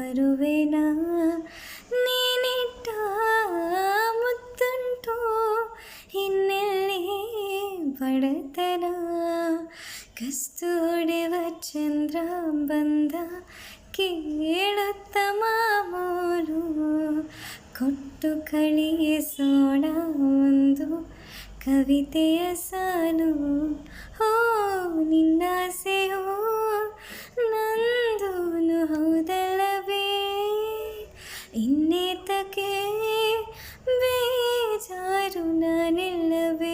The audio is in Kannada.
ಮರುವೆನ ನೀನಿಟ್ಟ ಮುತ್ತುಂಟು ಇನ್ನೆಲ್ಲಿ ಬಡತನ ಕಸ್ತು ಹೊಡೆವ ಚಂದ್ರ ಬಂದ ಕೇಳುತ್ತ ಮಾಮೂಲು ಕೊಟ್ಟು ಕಳಿಸೋಣ ಒಂದು ಕವಿತೆಯ ಸಾಲು ಹೋ ನಿನ್ನಾಸೆಯೋ ನಂದೂನು ಹೌದಲ್ಲವೇ ಇನ್ನೇತಕ್ಕೆ ಬೇಜಾರು ನಾನಿಲ್ಲವೇ